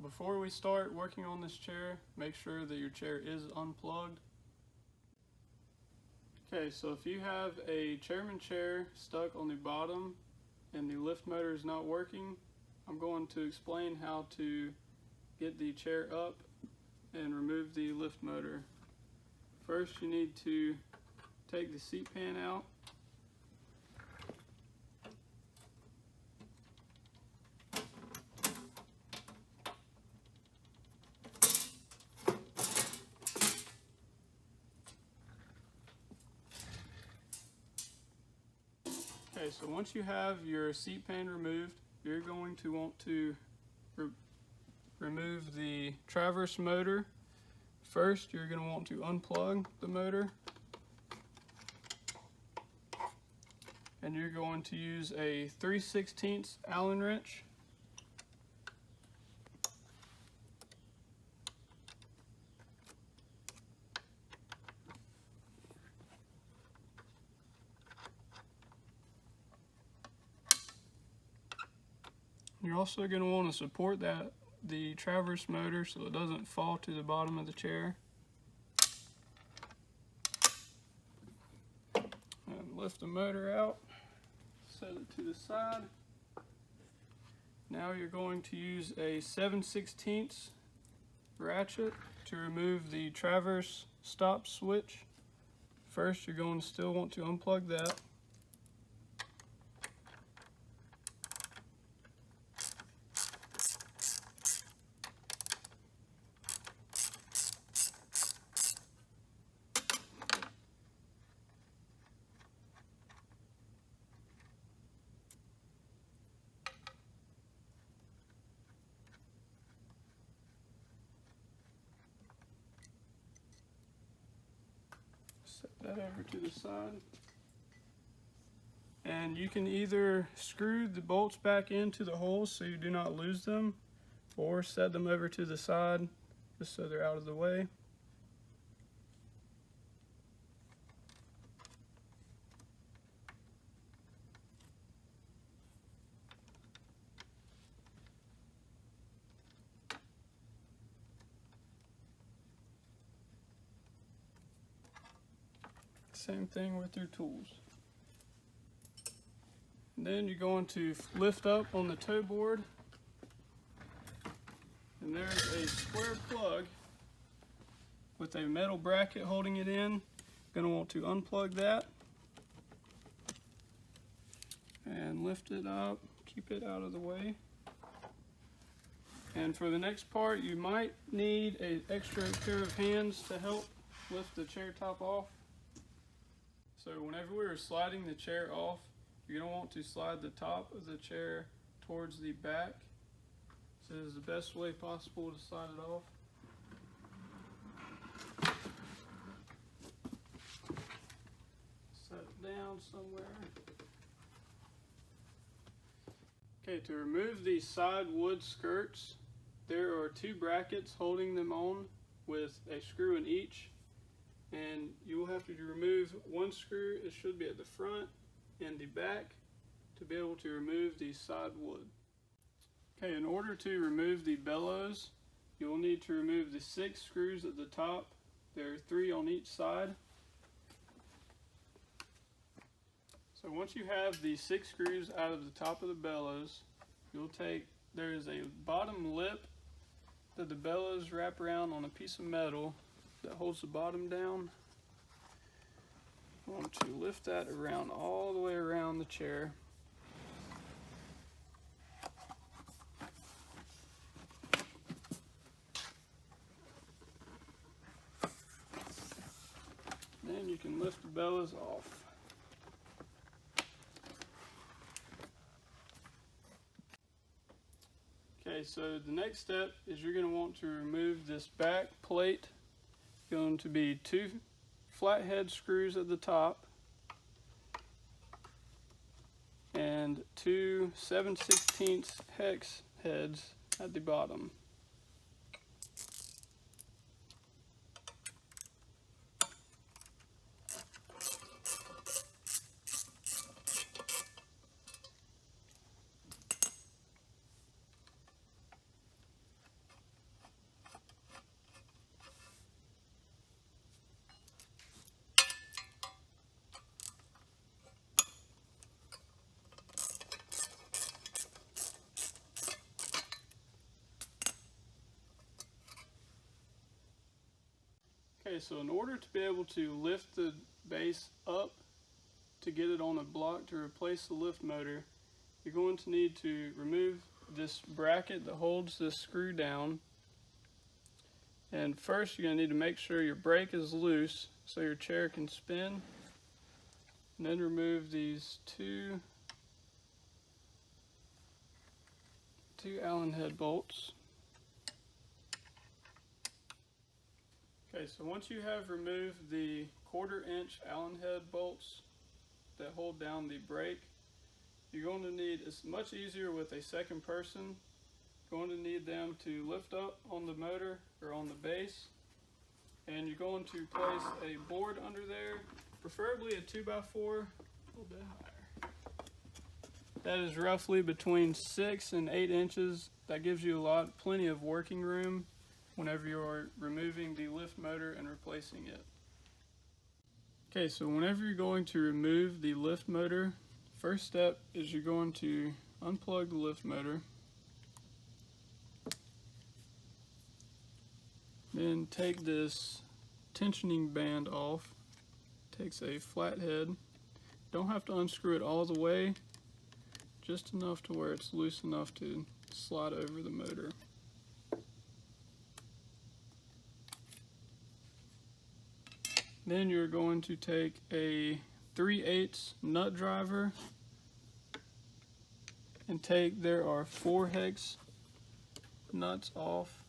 before we start working on this chair, make sure that your chair is unplugged. Okay, so if you have a Chairman chair stuck on the bottom and the lift motor is not working, I'm going to explain how to get the chair up and remove the lift motor. First, you need to take the seat pan out. Okay, so once you have your seat pan removed, you're going to want to remove the traverse motor. First, you're going to want to unplug the motor, and you're going to use a 3/16 Allen wrench. You're also going to want to support the traverse motor so it doesn't fall to the bottom of the chair. And lift the motor out, set it to the side. Now you're going to use a 7/16 ratchet to remove the traverse stop switch. First, you're going to still want to unplug that. Set that over to the side. And you can either screw the bolts back into the holes so you do not lose them, or set them over to the side just so they're out of the way. Same thing with your tools. And then you're going to lift up on the toe board, and there's a square plug with a metal bracket holding it in. Going to want to unplug that and lift it up, keep it out of the way. And for the next part, you might need an extra pair of hands to help lift the chair top off. So whenever we are sliding the chair off, you're going to want to slide the top of the chair towards the back. This is the best way possible to slide it off. Set it down somewhere. Okay, to remove these side wood skirts, there are two brackets holding them on with a screw in each. And you will have to remove one screw. It should be at the front and the back to be able to remove the side wood. Okay, in order to remove the bellows, you will need to remove the 6 screws at the top. There are 3 on each side. So once you have the 6 screws out of the top of the bellows, there is a bottom lip that the bellows wrap around on a piece of metal that holds the bottom down. I want to lift that around all the way around the chair. Then you can lift the bellows off. Okay, so the next step is you're going to want to remove this back plate. Going to be 2 flathead screws at the top and 2 7/16 hex heads at the bottom. Okay, so in order to be able to lift the base up to get it on a block to replace the lift motor, you're going to need to remove this bracket that holds this screw down. And first you're going to need to make sure your brake is loose so your chair can spin. And then remove these two Allen head bolts. Okay, so once you have removed the 1/4-inch Allen head bolts that hold down the brake, you're going to need, it's much easier with a second person, going to need them to lift up on the motor or on the base, and you're going to place a board under there, preferably a 2x4, a little bit higher. That is roughly between 6 and 8 inches. That gives you plenty of working room whenever you're removing the lift motor and replacing it. Okay, so whenever you're going to remove the lift motor, first step is you're going to unplug the lift motor. Then take this tensioning band off. Takes a flathead. Don't have to unscrew it all the way, just enough to where it's loose enough to slide over the motor. Then you're going to take a 3/8 nut driver and there are 4 hex nuts off.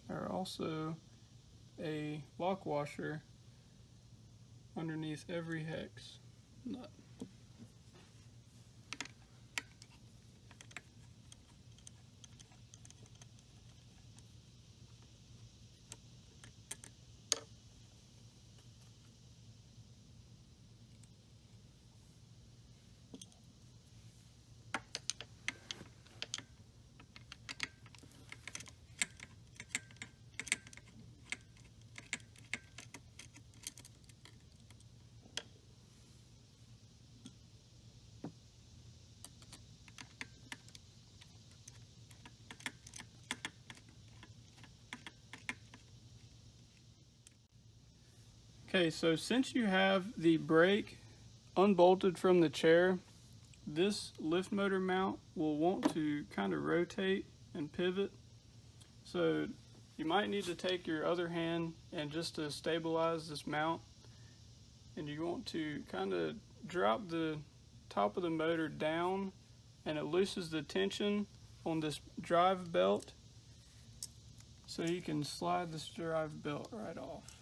There are also a lock washer underneath every hex nut. Okay, so since you have the brake unbolted from the chair, this lift motor mount will want to kind of rotate and pivot. So you might need to take your other hand and just to stabilize this mount, and you want to kind of drop the top of the motor down, and it loosens the tension on this drive belt, so you can slide this drive belt right off.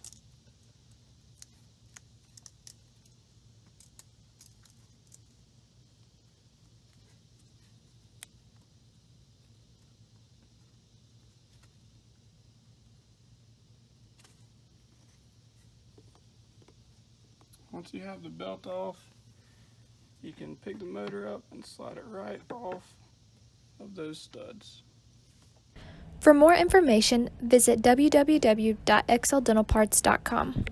Once you have the belt off, you can pick the motor up and slide it right off of those studs. For more information, visit www.exceldentalparts.com.